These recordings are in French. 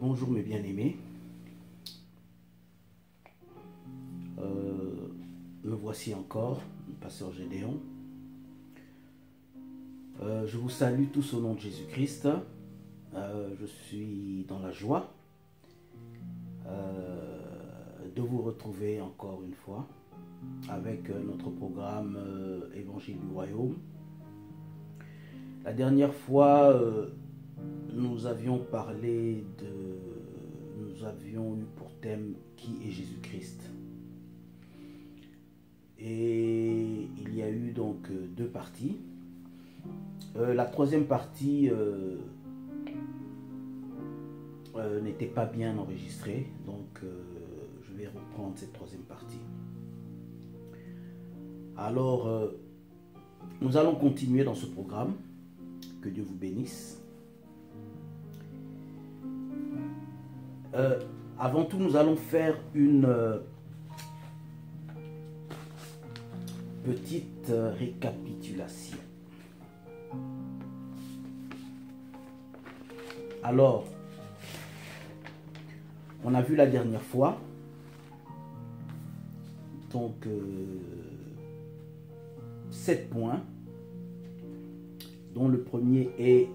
Bonjour mes bien-aimés, me voici encore, le pasteur Gédéon. Je vous salue tous au nom de Jésus-Christ. Je suis dans la joie de vous retrouver encore une fois avec notre programme Évangile du Royaume. La dernière fois, nous avions eu pour thème qui est Jésus-Christ. Et il y a eu donc deux parties. La troisième partie n'était pas bien enregistrée, donc je vais reprendre cette troisième partie. Alors, nous allons continuer dans ce programme. Que Dieu vous bénisse. Avant tout, nous allons faire une petite récapitulation. Alors, on a vu la dernière fois, donc 7 points, dont le premier est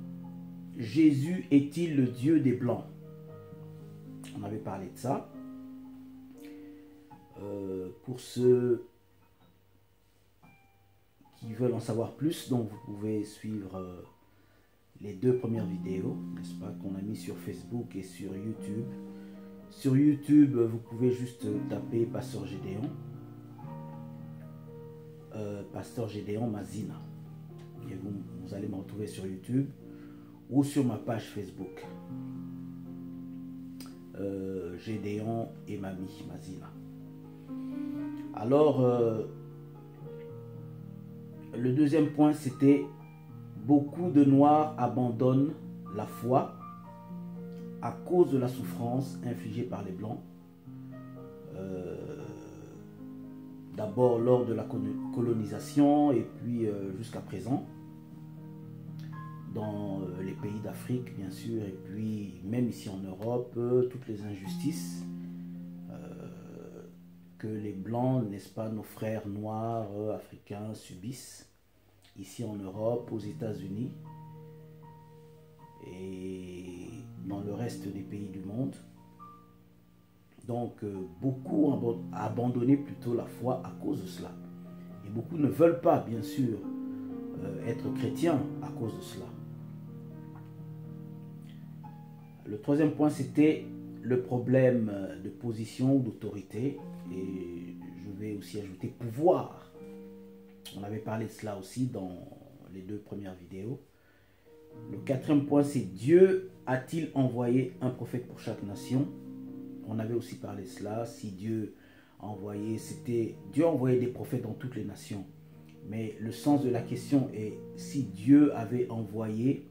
« Jésus est-il le Dieu des Blancs ?» On avait parlé de ça. Pour ceux qui veulent en savoir plus, donc vous pouvez suivre les deux premières vidéos, n'est-ce pas, qu'on a mis sur Facebook et sur YouTube. Sur YouTube, vous pouvez juste taper Pasteur Gédéon. Pasteur Gédéon Mazina. Et vous allez me retrouver sur YouTube ou sur ma page Facebook. Gédéon et Mamie Mazina. Alors, le deuxième point, c'était beaucoup de Noirs abandonnent la foi à cause de la souffrance infligée par les Blancs. D'abord lors de la colonisation et puis jusqu'à présent dans les pays d'Afrique bien sûr, et puis même ici en Europe, toutes les injustices que les Blancs, n'est-ce pas, nos frères noirs africains subissent ici en Europe, aux États-Unis et dans le reste des pays du monde. Donc beaucoup ont abandonné plutôt la foi à cause de cela. Et beaucoup ne veulent pas, bien sûr, être chrétiens à cause de cela. Le troisième point, c'était le problème de position ou d'autorité. Et je vais aussi ajouter pouvoir. On avait parlé de cela aussi dans les deux premières vidéos. Le quatrième point, c'est Dieu a-t-il envoyé un prophète pour chaque nation? On avait aussi parlé de cela. Si Dieu a envoyé, Dieu a envoyé des prophètes dans toutes les nations. Mais le sens de la question est si Dieu avait envoyé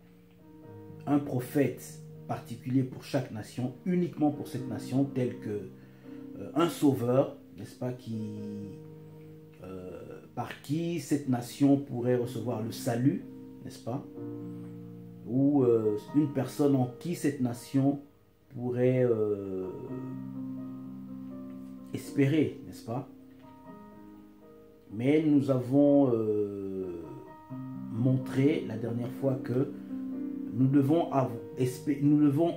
un prophète particulier pour chaque nation, uniquement pour cette nation, tel que un sauveur, n'est-ce pas, par qui cette nation pourrait recevoir le salut, n'est-ce pas, ou une personne en qui cette nation pourrait espérer, n'est-ce pas? Mais nous avons montré la dernière fois que nous devons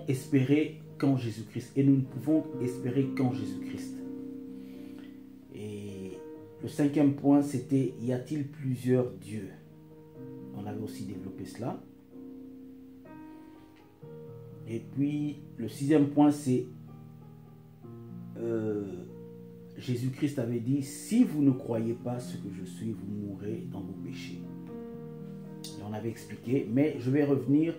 espérer qu'en Jésus-Christ. Et nous ne pouvons espérer qu'en Jésus-Christ. Et le cinquième point, c'était y a-t-il plusieurs dieux? On avait aussi développé cela. Et puis, le sixième point, c'est Jésus-Christ avait dit, si vous ne croyez pas ce que je suis, vous mourrez dans vos péchés. Et on avait expliqué, mais je vais revenir,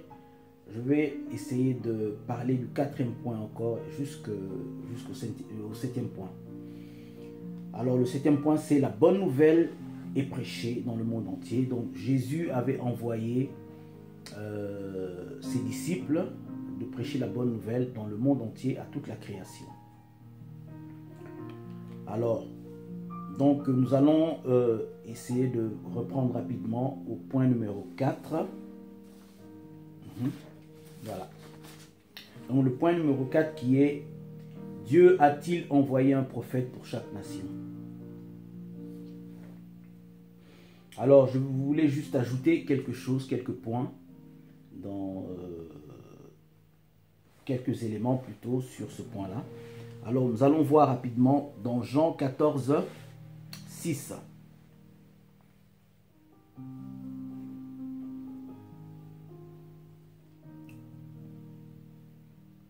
je vais essayer de parler du quatrième point encore, jusqu'au septième point. Alors, le septième point, c'est la bonne nouvelle est prêchée dans le monde entier. Donc, Jésus avait envoyé ses disciples de prêcher la bonne nouvelle dans le monde entier à toute la création. Alors, donc nous allons essayer de reprendre rapidement au point numéro 4. Voilà. Donc le point numéro 4 qui est Dieu a-t-il envoyé un prophète pour chaque nation? Alors je voulais juste ajouter quelque chose, quelques points, quelques éléments plutôt sur ce point-là. Alors nous allons voir rapidement dans Jean 14, 6.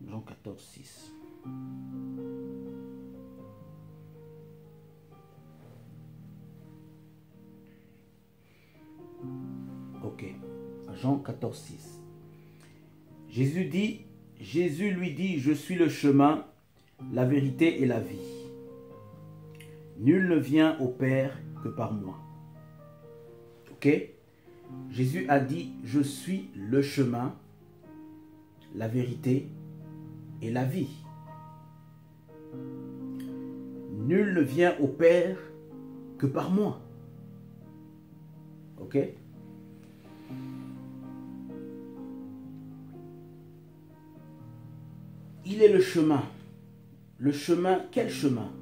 Jean 14, 6. Ok. Jean 14, 6. Jésus lui dit, je suis le chemin, la vérité et la vie. Nul ne vient au Père que par moi. Ok? Jésus a dit, je suis le chemin, la vérité et la vie. Nul ne vient au Père que par moi. Ok? Il est le chemin. Le chemin, quel chemin?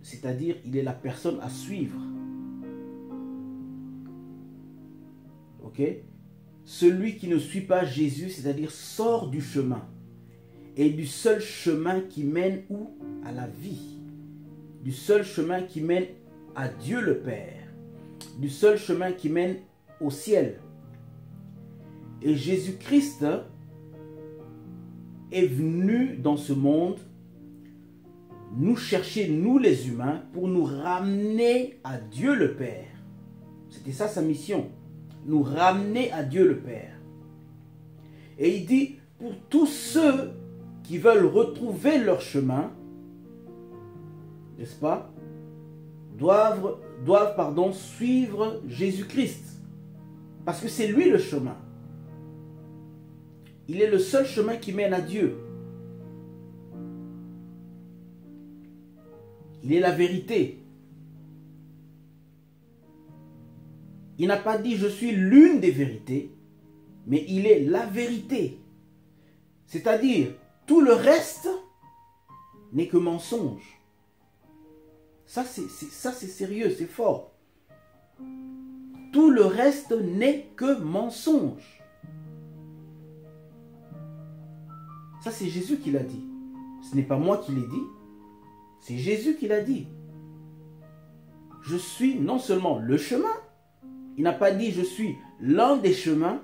C'est-à-dire, il est la personne à suivre. Ok? Celui qui ne suit pas Jésus, c'est-à-dire sort du chemin. Et du seul chemin qui mène où? À la vie. Du seul chemin qui mène à Dieu le Père. Du seul chemin qui mène au ciel. Et Jésus-Christ est venu dans ce monde nous chercher, nous les humains, pour nous ramener à Dieu le Père. C'était ça sa mission. Nous ramener à Dieu le Père. Et il dit, pour tous ceux qui veulent retrouver leur chemin, n'est-ce pas, doivent suivre Jésus-Christ. Parce que c'est lui le chemin. Il est le seul chemin qui mène à Dieu. Il est la vérité. Il n'a pas dit je suis l'une des vérités, mais il est la vérité. C'est-à-dire, tout le reste n'est que mensonge. Ça c'est sérieux, c'est fort. Tout le reste n'est que mensonge. Ça, c'est Jésus qui l'a dit. Ce n'est pas moi qui l'ai dit. C'est Jésus qui l'a dit. Je suis non seulement le chemin. Il n'a pas dit je suis l'un des chemins.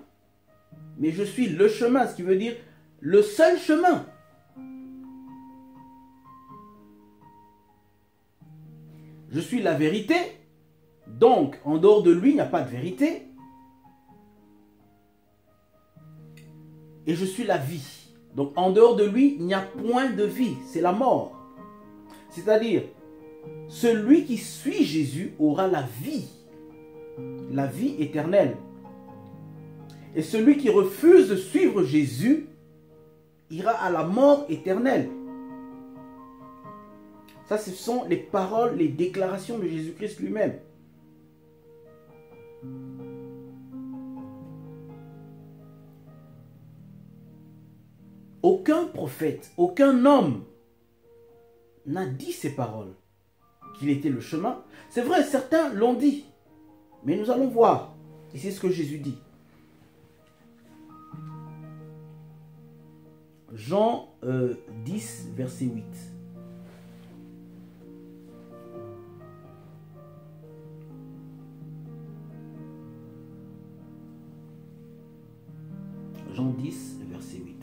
Mais je suis le chemin. Ce qui veut dire le seul chemin. Je suis la vérité. Donc, en dehors de lui, il n'y a pas de vérité. Et je suis la vie. Donc, en dehors de lui, il n'y a point de vie. C'est la mort. C'est-à-dire, celui qui suit Jésus aura la vie éternelle. Et celui qui refuse de suivre Jésus ira à la mort éternelle. Ça, ce sont les paroles, les déclarations de Jésus-Christ lui-même. Aucun prophète, aucun homme n'a dit ces paroles, qu'il était le chemin. C'est vrai, certains l'ont dit, mais nous allons voir. Et c'est ce que Jésus dit. Jean 10, verset 8. Jean 10, verset 8.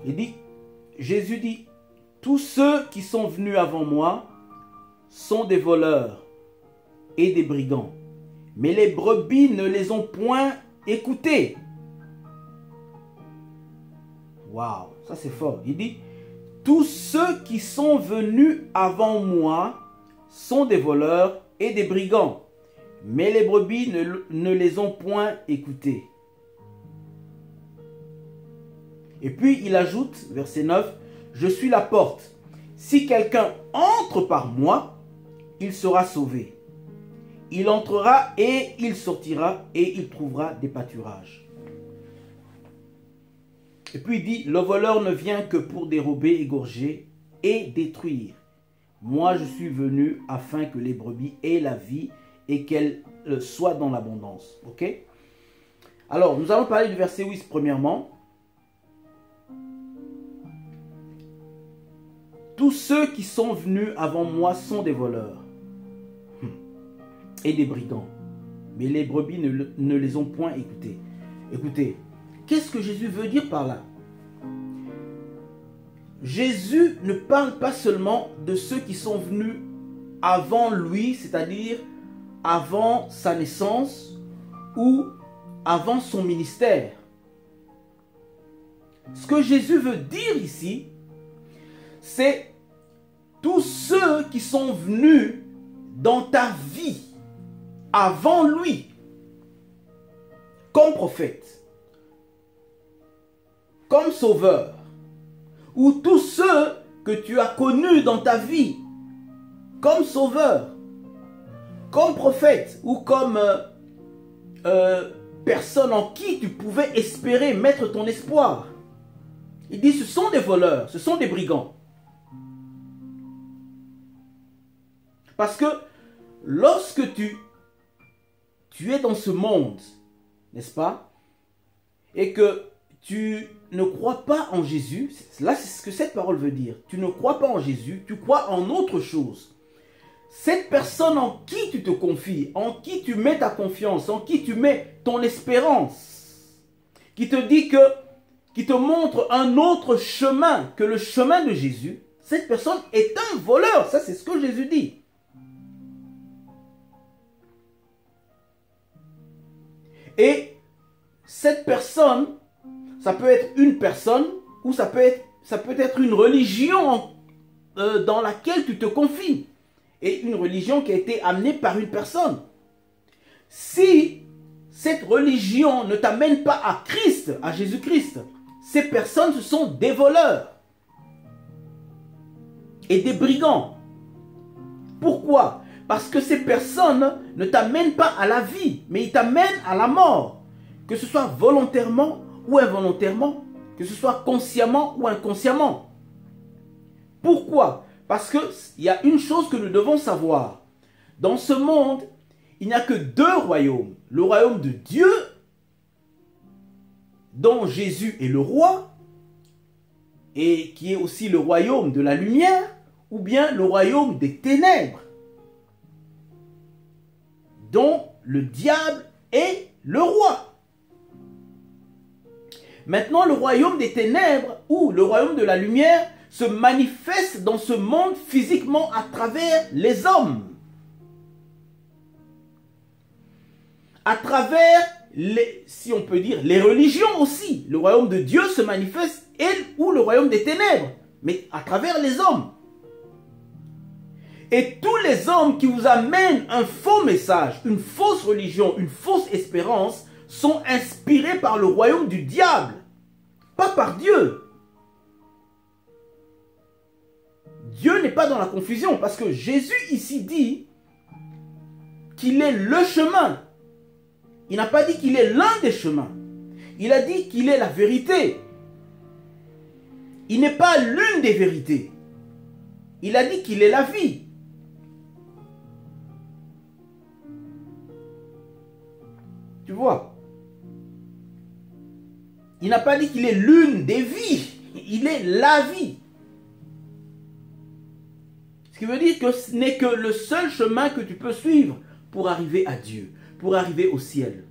Il dit, Jésus dit, tous ceux qui sont venus avant moi sont des voleurs et des brigands, mais les brebis ne les ont point écoutés. Waouh, ça c'est fort. Il dit, tous ceux qui sont venus avant moi sont des voleurs et des brigands, mais les brebis ne les ont point écoutés. Et puis il ajoute, verset 9, je suis la porte. Si quelqu'un entre par moi, il sera sauvé. il entrera et il sortira et il trouvera des pâturages. Et puis il dit, le voleur ne vient que pour dérober, égorger et détruire. Moi, je suis venu afin que les brebis aient la vie et qu'elles soient dans l'abondance. Ok? Alors, nous allons parler du verset 8 premièrement. Tous ceux qui sont venus avant moi sont des voleurs et des brigands. Mais les brebis ne les ont point écoutés. Écoutez, qu'est-ce que Jésus veut dire par là? Jésus ne parle pas seulement de ceux qui sont venus avant lui, c'est-à-dire avant sa naissance ou avant son ministère. Ce que Jésus veut dire ici, c'est tous ceux qui sont venus dans ta vie avant lui, comme prophète, comme sauveur, ou tous ceux que tu as connus dans ta vie comme sauveur, comme prophète, ou comme personne en qui tu pouvais espérer mettre ton espoir. Il dit, ce sont des voleurs, ce sont des brigands. Parce que lorsque tu es dans ce monde, n'est-ce pas, et que tu ne crois pas en Jésus, là c'est ce que cette parole veut dire. Tu ne crois pas en Jésus, tu crois en autre chose. Cette personne en qui tu te confies, en qui tu mets ta confiance, en qui tu mets ton espérance, qui te dit que, qui te montre un autre chemin que le chemin de Jésus, cette personne est un voleur. Ça, c'est ce que Jésus dit. Et cette personne, ça peut être une personne ou ça peut être une religion dans laquelle tu te confies. Et une religion qui a été amenée par une personne. Si cette religion ne t'amène pas à Christ, à Jésus-Christ, ces personnes, ce sont des voleurs et des brigands. Pourquoi? Parce que ces personnes ne t'amènent pas à la vie, mais ils t'amènent à la mort. Que ce soit volontairement ou involontairement, que ce soit consciemment ou inconsciemment. Pourquoi? Parce qu'il y a une chose que nous devons savoir. Dans ce monde, il n'y a que deux royaumes. Le royaume de Dieu, dont Jésus est le roi, et qui est aussi le royaume de la lumière, ou bien le royaume des ténèbres, dont le diable est le roi. Maintenant, le royaume des ténèbres ou le royaume de la lumière se manifeste dans ce monde physiquement à travers les hommes. À travers, si on peut dire, les religions aussi. Le royaume de Dieu se manifeste, ou le royaume des ténèbres, mais à travers les hommes. Et tous les hommes qui vous amènent un faux message, une fausse religion, une fausse espérance, sont inspirés par le royaume du diable, pas par Dieu. Dieu n'est pas dans la confusion, parce que Jésus ici dit qu'il est le chemin. Il n'a pas dit qu'il est l'un des chemins. Il a dit qu'il est la vérité. Il n'est pas l'une des vérités. Il a dit qu'il est la vie. Tu vois? Il n'a pas dit qu'il est l'une des vies. Il est la vie. Ce qui veut dire que ce n'est que le seul chemin que tu peux suivre pour arriver à Dieu, pour arriver au ciel.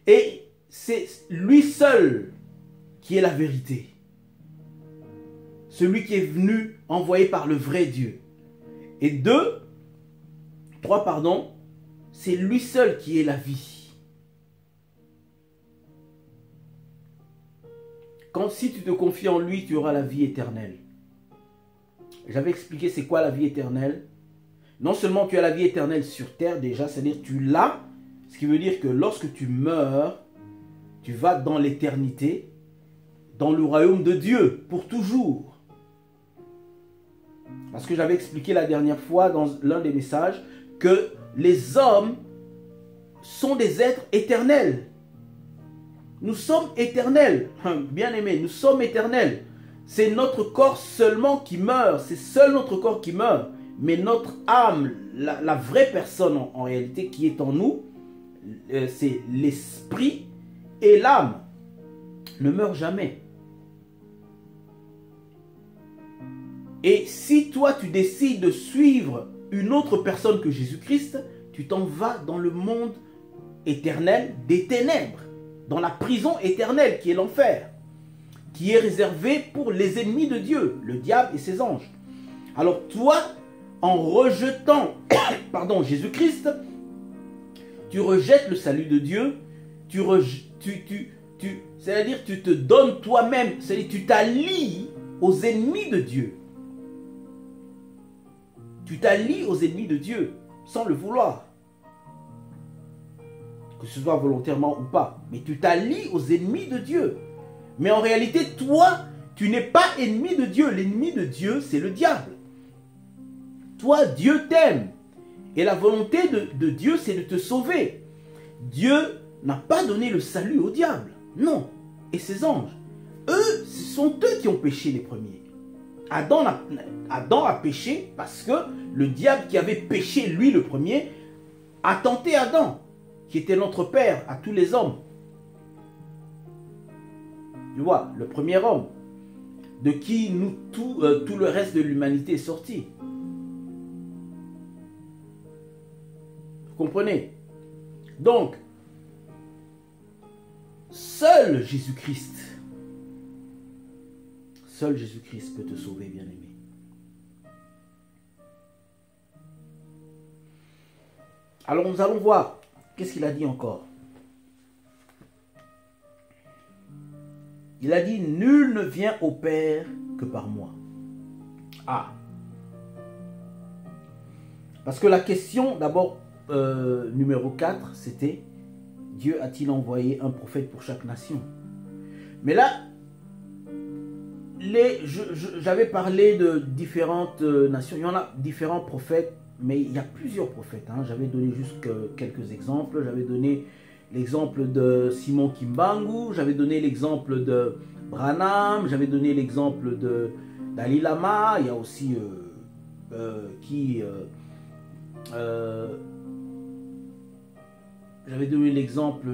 Et c'est lui seul qui est la vérité. Celui qui est venu, envoyé par le vrai Dieu. Et trois, c'est lui seul qui est la vie. Si tu te confies en lui, tu auras la vie éternelle. J'avais expliqué c'est quoi la vie éternelle. Non seulement tu as la vie éternelle sur terre déjà, c'est-à-dire tu l'as, ce qui veut dire que lorsque tu meurs, tu vas dans l'éternité, dans le royaume de Dieu, pour toujours. Parce que j'avais expliqué la dernière fois dans l'un des messages que les hommes sont des êtres éternels. Nous sommes éternels. Bien aimés, nous sommes éternels. C'est notre corps seulement qui meurt. C'est seul notre corps qui meurt. Mais notre âme, la vraie personne en réalité qui est en nous, c'est l'esprit et l'âme, ne meurt jamais. Et si toi tu décides de suivre une autre personne que Jésus-Christ, tu t'en vas dans le monde éternel des ténèbres, dans la prison éternelle qui est l'enfer, qui est réservée pour les ennemis de Dieu, le diable et ses anges. Alors toi, en rejetant pardon, Jésus-Christ, tu rejettes le salut de Dieu, c'est-à-dire tu te donnes toi-même, c'est-à-dire tu t'allies aux ennemis de Dieu. Tu t'allies aux ennemis de Dieu sans le vouloir. Que ce soit volontairement ou pas. Mais tu t'allies aux ennemis de Dieu. Mais en réalité, toi, tu n'es pas ennemi de Dieu. L'ennemi de Dieu, c'est le diable. Toi, Dieu t'aime. Et la volonté de Dieu, c'est de te sauver. Dieu n'a pas donné le salut au diable. Non. Et ses anges. Eux, ce sont eux qui ont péché les premiers. Adam a péché parce que le diable qui avait péché lui le premier a tenté Adam, qui était notre père à tous les hommes. Tu vois, le premier homme, de qui tout le reste de l'humanité est sorti. Vous comprenez? Donc, seul Jésus-Christ peut te sauver, bien-aimé. Alors nous allons voir. Qu'est-ce qu'il a dit encore? Il a dit, nul ne vient au Père que par moi. Ah. Parce que la question, d'abord, numéro 4, c'était, Dieu a-t-il envoyé un prophète pour chaque nation? Mais là, j'avais parlé de différentes nations. Il y en a différents prophètes, mais il y a plusieurs prophètes. Hein. J'avais donné juste quelques exemples. J'avais donné l'exemple de Simon Kimbangu. J'avais donné l'exemple de Branham. J'avais donné l'exemple de Dalai Lama. Il y a aussi j'avais donné l'exemple,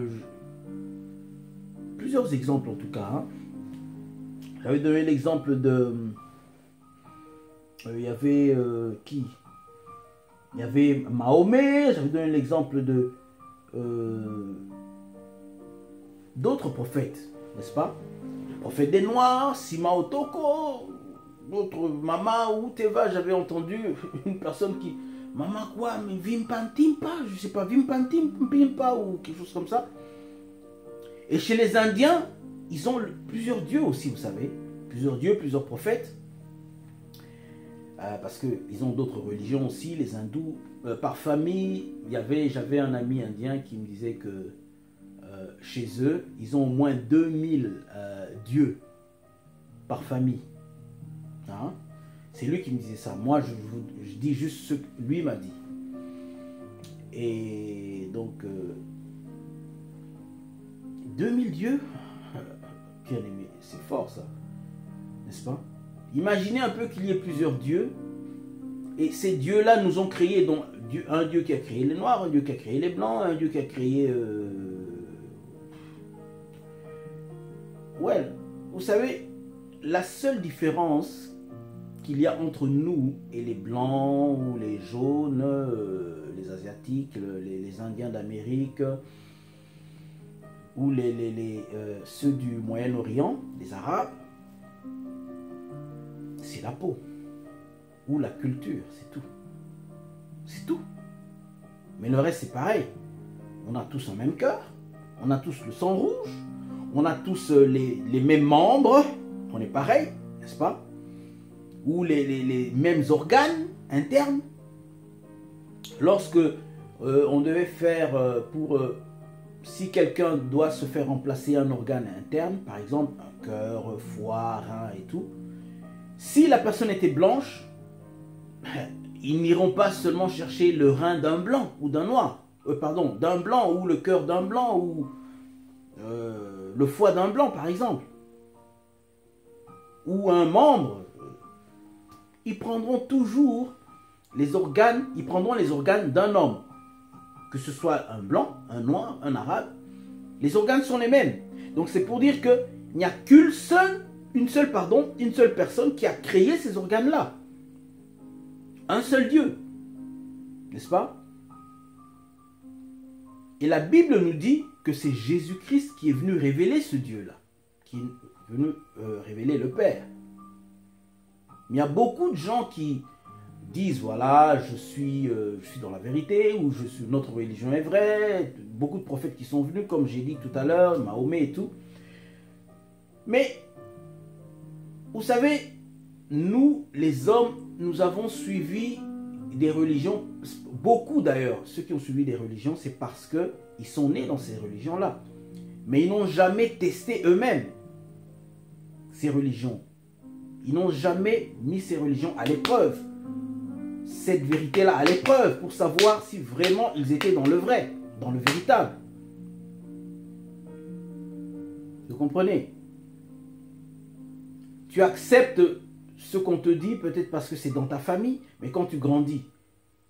plusieurs exemples en tout cas. Hein. J'avais donné l'exemple de... il y avait qui? Il y avait Mahomet. J'avais donné l'exemple de... d'autres prophètes, n'est-ce pas? Le prophète des Noirs, Sima Otoko, d'autres Mama ou Teva. J'avais entendu une personne qui... Maman quoi? Mais Vimpantimpa, je sais pas, Vimpantimpa ou quelque chose comme ça. Et chez les Indiens, ils ont plusieurs dieux aussi, vous savez. Plusieurs dieux, plusieurs prophètes. Parce qu'ils ont d'autres religions aussi, les hindous. Par famille, j'avais un ami indien qui me disait que chez eux, ils ont au moins 2000 dieux par famille. Hein? C'est lui qui me disait ça. Moi, je dis juste ce que lui m'a dit. Et donc, 2000 dieux, bien aimé, c'est fort ça, n'est-ce pas? Imaginez un peu qu'il y ait plusieurs dieux, et ces dieux-là nous ont créés, donc un dieu qui a créé les noirs, un dieu qui a créé les blancs, un dieu qui a créé... Ouais, vous savez, la seule différence qu'il y a entre nous et les blancs ou les jaunes, les asiatiques, les indiens d'Amérique, ou ceux du Moyen-Orient, les arabes, c'est la peau ou la culture, c'est tout. C'est tout. Mais le reste c'est pareil. On a tous un même cœur, on a tous le sang rouge, on a tous les mêmes membres, on est pareil, n'est-ce pas? Ou les mêmes organes internes. Lorsque on devait faire si quelqu'un doit se faire remplacer un organe interne, par exemple un cœur, foie, rein et tout, si la personne était blanche, ils n'iront pas seulement chercher le rein d'un blanc ou d'un noir. Pardon, d'un blanc ou le cœur d'un blanc ou le foie d'un blanc par exemple. Ou un membre. Ils prendront toujours les organes, ils prendront les organes d'un homme. Que ce soit un blanc, un noir, un arabe. Les organes sont les mêmes. Donc c'est pour dire qu'il n'y a une seule personne qui a créé ces organes-là. Un seul Dieu. N'est-ce pas? Et la Bible nous dit que c'est Jésus-Christ qui est venu révéler ce Dieu-là. Qui est venu révéler le Père. Mais il y a beaucoup de gens qui disent, voilà, je suis dans la vérité, ou notre religion est vraie. Beaucoup de prophètes qui sont venus, comme j'ai dit tout à l'heure, Mahomet et tout. Mais, vous savez, nous, les hommes, nous avons suivi des religions, beaucoup d'ailleurs, ceux qui ont suivi des religions, c'est parce qu'ils sont nés dans ces religions-là. Mais ils n'ont jamais testé eux-mêmes ces religions. Ils n'ont jamais mis ces religions à l'épreuve. Cette vérité-là à l'épreuve pour savoir si vraiment ils étaient dans le vrai, dans le véritable. Vous comprenez? Tu acceptes ce qu'on te dit peut-être parce que c'est dans ta famille, mais quand tu grandis,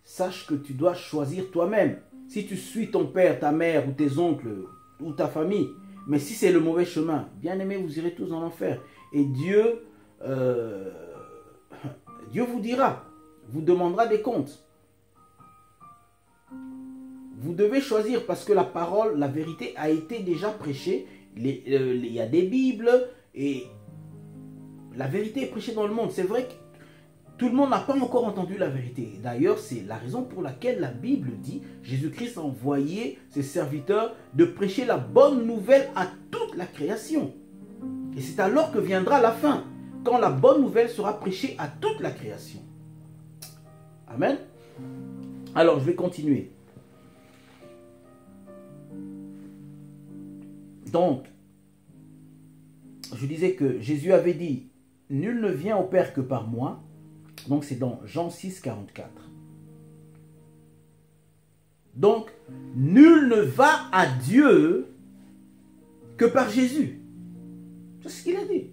sache que tu dois choisir toi-même. Si tu suis ton père, ta mère ou tes oncles ou ta famille, mais si c'est le mauvais chemin, bien aimé, vous irez tous en enfer. Et Dieu vous dira, vous demandera des comptes. Vous devez choisir parce que la parole, la vérité a été déjà prêchée. Il y a des Bibles et la vérité est prêchée dans le monde. C'est vrai que tout le monde n'a pas encore entendu la vérité. D'ailleurs, c'est la raison pour laquelle la Bible dit Jésus-Christ a envoyé ses serviteurs de prêcher la bonne nouvelle à toute la création. Et c'est alors que viendra la fin, quand la bonne nouvelle sera prêchée à toute la création. Amen. Alors, je vais continuer. Donc, je disais que Jésus avait dit, nul ne vient au Père que par moi. Donc, c'est dans Jean 6, 44. Donc, nul ne va à Dieu que par Jésus. C'est ce qu'il a dit.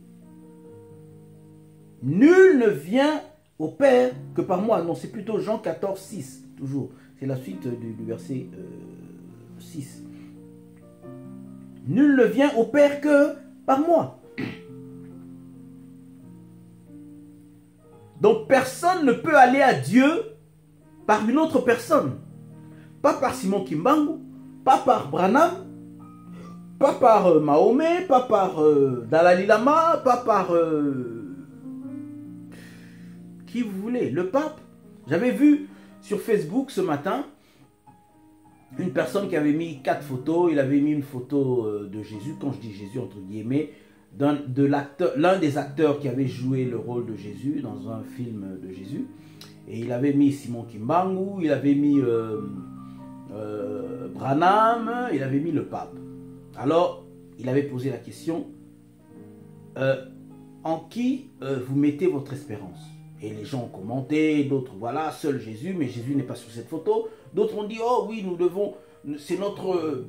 Nul ne vient au Père que par moi. Non, c'est plutôt Jean 14, 6, toujours. C'est la suite du verset 6. Nul ne vient au Père que par moi. Donc personne ne peut aller à Dieu par une autre personne. Pas par Simon Kimbangu, pas par Branham, pas par Mahomet, pas par Dalai Lama, pas par qui vous voulez, le pape. J'avais vu sur Facebook ce matin une personne qui avait mis 4 photos. Il avait mis une photo de Jésus, quand je dis Jésus entre guillemets, l'un des acteurs qui avait joué le rôle de Jésus dans un film de Jésus. Et il avait mis Simon Kimbangu, il avait mis Branham, il avait mis le pape. Alors, il avait posé la question, en qui vous mettez votre espérance? Et les gens ont commenté, d'autres, voilà, seul Jésus, mais Jésus n'est pas sur cette photo. D'autres ont dit, oh oui, nous devons, c'est notre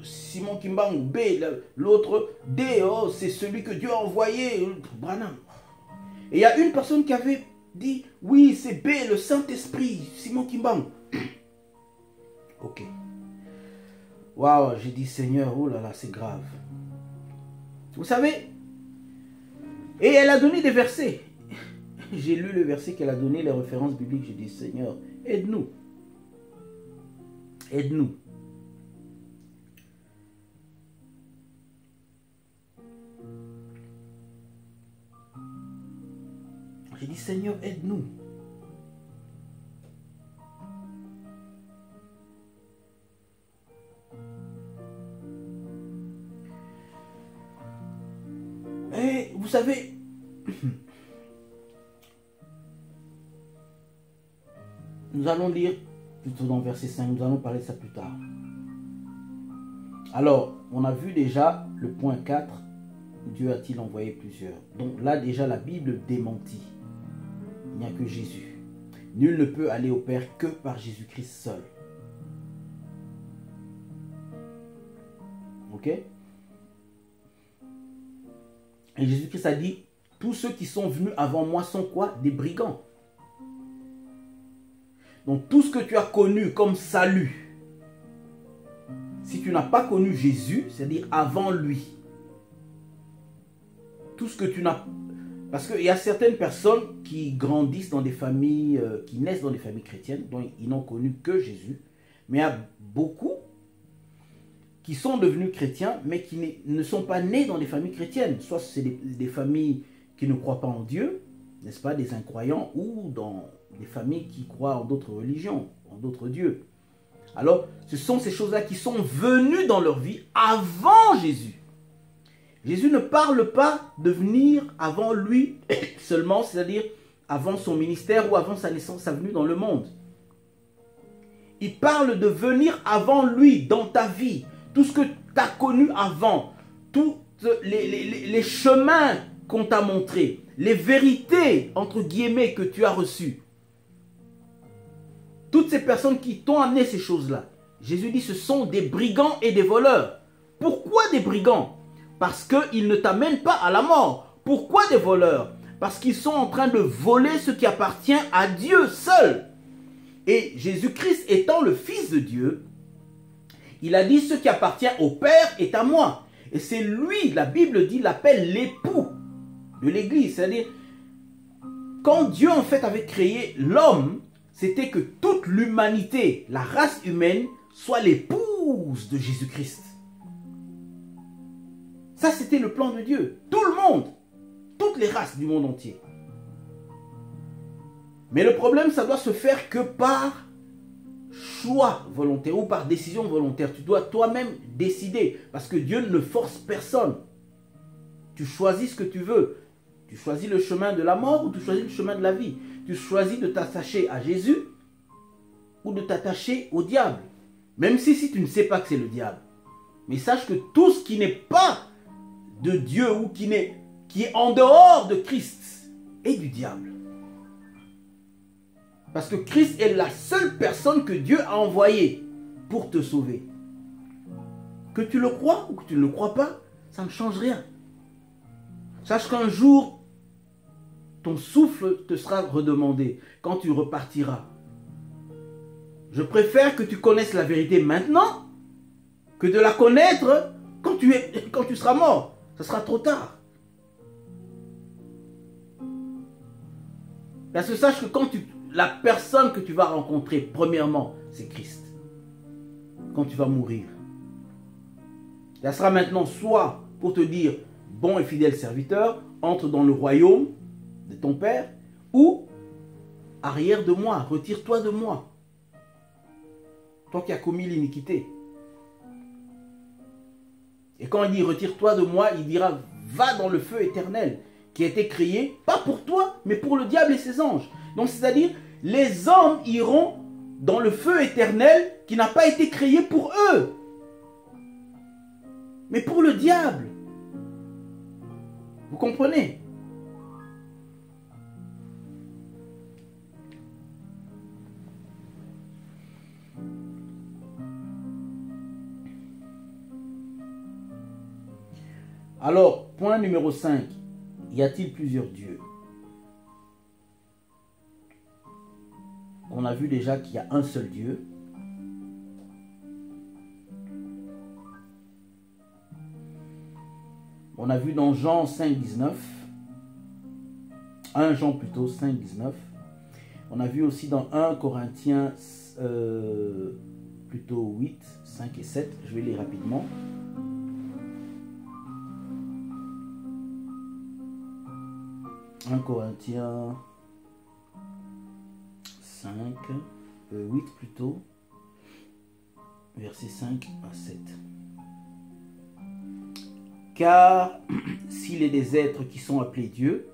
Simon Kimbangu, B, l'autre D, oh, c'est celui que Dieu a envoyé, Branham. Et il y a une personne qui avait dit, oui, c'est B, le Saint-Esprit, Simon Kimbangu. Ok. Waouh, j'ai dit, Seigneur, oh là là, c'est grave. Vous savez, et elle a donné des versets. J'ai lu le verset qu'elle a donné, les références bibliques. J'ai dit, Seigneur, aide-nous. Aide-nous. J'ai dit, Seigneur, aide-nous. Et vous savez, nous allons lire plutôt dans verset 5, nous allons parler de ça plus tard. Alors, on a vu déjà le point 4, Dieu a-t-il envoyé plusieurs. Donc là déjà la Bible démentit. Il n'y a que Jésus. Nul ne peut aller au Père que par Jésus-Christ seul. Ok? Et Jésus-Christ a dit, tous ceux qui sont venus avant moi sont quoi? Des brigands. Donc tout ce que tu as connu comme salut, si tu n'as pas connu Jésus, c'est-à-dire avant lui, tout ce que tu n'as... Parce qu'il y a certaines personnes qui grandissent dans des familles, qui naissent dans des familles chrétiennes, dont ils n'ont connu que Jésus. Mais il y a beaucoup qui sont devenus chrétiens, mais qui ne sont pas nés dans des familles chrétiennes. Soit c'est des familles qui ne croient pas en Dieu, n'est-ce pas, des incroyants, ou dans des familles qui croient en d'autres religions, en d'autres dieux. Alors, ce sont ces choses-là qui sont venues dans leur vie avant Jésus. Jésus ne parle pas de venir avant lui seulement, c'est-à-dire avant son ministère ou avant sa naissance, sa venue dans le monde. Il parle de venir avant lui dans ta vie. Tout ce que tu as connu avant, tous les chemins qu'on t'a montrés, les vérités, entre guillemets, que tu as reçues. Toutes ces personnes qui t'ont amené ces choses-là, Jésus dit ce sont des brigands et des voleurs. Pourquoi des brigands? Parce qu'ils ne t'amènent pas à la mort. Pourquoi des voleurs? Parce qu'ils sont en train de voler ce qui appartient à Dieu seul. Et Jésus-Christ étant le Fils de Dieu, il a dit ce qui appartient au Père est à moi. Et c'est lui, la Bible dit, l'appelle l'époux de l'Église. C'est-à-dire, quand Dieu en fait avait créé l'homme, c'était que toute l'humanité, la race humaine, soit l'épouse de Jésus-Christ. Ça, c'était le plan de Dieu. Tout le monde, toutes les races du monde entier. Mais le problème, ça doit se faire que par choix volontaire ou par décision volontaire. Tu dois toi-même décider parce que Dieu ne force personne. Tu choisis ce que tu veux. Tu choisis le chemin de la mort ou tu choisis le chemin de la vie. Tu choisis de t'attacher à Jésus ou de t'attacher au diable. Même si tu ne sais pas que c'est le diable. Mais sache que tout ce qui n'est pas de Dieu ou qui est en dehors de Christ est du diable. Parce que Christ est la seule personne que Dieu a envoyée pour te sauver. Que tu le crois ou que tu ne le crois pas, ça ne change rien. Sache qu'un jour, ton souffle te sera redemandé quand tu repartiras. Je préfère que tu connaisses la vérité maintenant que de la connaître quand tu seras mort. Ce sera trop tard. Parce que sache que la personne que tu vas rencontrer, premièrement, c'est Christ. Quand tu vas mourir. Ça sera maintenant soit pour te dire, bon et fidèle serviteur, entre dans le royaume de ton Père, ou arrière de moi, retire-toi de moi. Toi qui as commis l'iniquité. Et quand il dit retire-toi de moi, il dira va dans le feu éternel qui a été créé, pas pour toi, mais pour le diable et ses anges. Donc c'est-à-dire, les hommes iront dans le feu éternel qui n'a pas été créé pour eux, mais pour le diable. Vous comprenez? Alors, point numéro 5. Y a-t-il plusieurs dieux? On a vu déjà qu'il y a un seul Dieu. On a vu dans Jean 5, 19. 1 Jean plutôt, 5, 19. On a vu aussi dans 1 Corinthiens plutôt 8, 5 et 7. Je vais lire rapidement. 1 Corinthiens 5, 8 plutôt, versets 5 à 7. Car s'il est des êtres qui sont appelés dieux,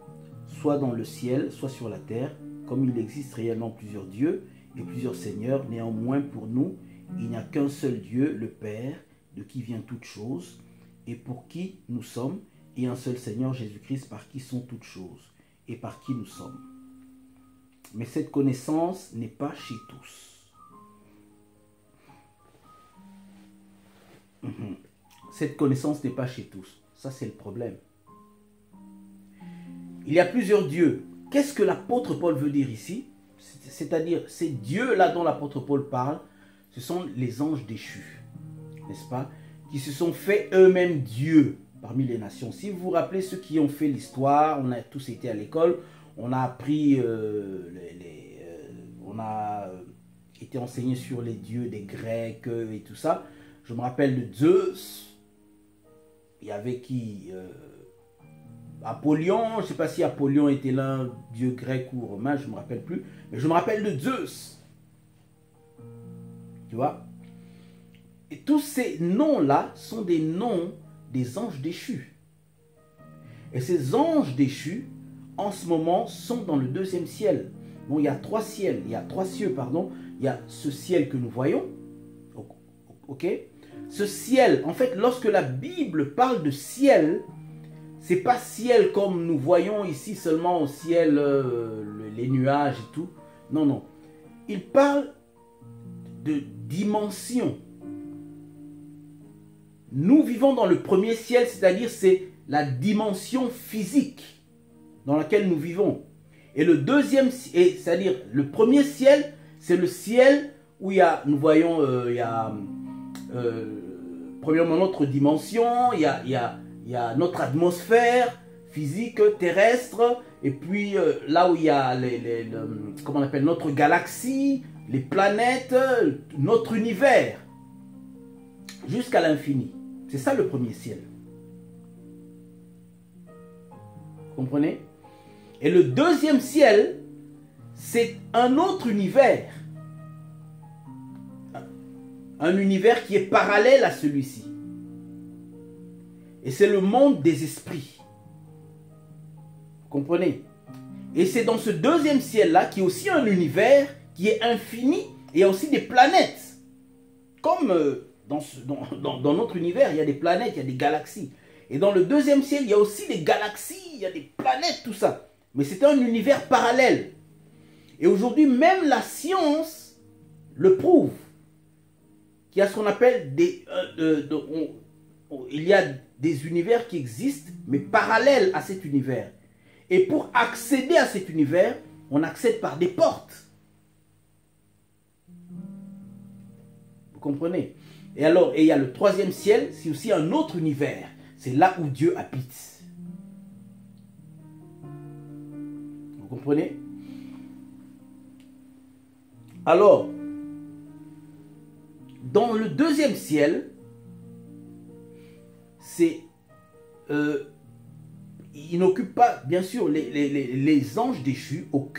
soit dans le ciel, soit sur la terre, comme il existe réellement plusieurs dieux et plusieurs seigneurs, néanmoins pour nous, il n'y a qu'un seul Dieu, le Père, de qui vient toute chose, et pour qui nous sommes, et un seul Seigneur Jésus-Christ, par qui sont toutes choses, et par qui nous sommes. Mais cette connaissance n'est pas chez tous. Cette connaissance n'est pas chez tous. Ça, c'est le problème. Il y a plusieurs dieux. Qu'est-ce que l'apôtre Paul veut dire ici? C'est-à-dire, ces dieux-là dont l'apôtre Paul parle, ce sont les anges déchus, n'est-ce pas? Qui se sont fait eux-mêmes dieux parmi les nations. Si vous vous rappelez ceux qui ont fait l'histoire, on a tous été à l'école, on a appris, on a été enseigné sur les dieux des Grecs et tout ça. Je me rappelle de Zeus. Il y avait qui Apollyon. Je ne sais pas si Apollyon était l'un dieu grec ou romain, je ne me rappelle plus. Mais je me rappelle de Zeus. Tu vois? Et tous ces noms-là sont des noms des anges déchus. Et ces anges déchus, en ce moment, sont dans le deuxième ciel. Bon, il y a trois cieux, pardon. Il y a ce ciel que nous voyons. Ok? Ce ciel, en fait, lorsque la Bible parle de ciel, c'est pas ciel comme nous voyons ici seulement au ciel, les nuages et tout. Non, non. Il parle de dimension. Nous vivons dans le premier ciel, c'est-à-dire c'est la dimension physique dans laquelle nous vivons. Et le deuxième, c'est-à-dire le premier ciel, c'est le ciel où il y a, nous voyons, il y a premièrement notre dimension, il y a notre atmosphère physique terrestre, et puis là où il y a comment on appelle, notre galaxie, les planètes, notre univers, jusqu'à l'infini. C'est ça le premier ciel. Vous comprenez? Et le deuxième ciel, c'est un autre univers. Un univers qui est parallèle à celui-ci. Et c'est le monde des esprits. Vous comprenez? Et c'est dans ce deuxième ciel-là qui est aussi un univers qui est infini et il y a aussi des planètes. Comme dans notre univers, il y a des planètes, il y a des galaxies. Et dans le deuxième ciel, il y a aussi des galaxies, il y a des planètes, tout ça. Mais c'est un univers parallèle. Et aujourd'hui, même la science le prouve. Qu'il y a ce qu'on appelle il y a des univers qui existent, mais parallèles à cet univers. Et pour accéder à cet univers, on accède par des portes. Vous comprenez? Et alors, il y a le troisième ciel, c'est aussi un autre univers. C'est là où Dieu habite. Vous comprenez? Alors, dans le deuxième ciel, c'est il n'occupe pas, bien sûr, les anges déchus occupent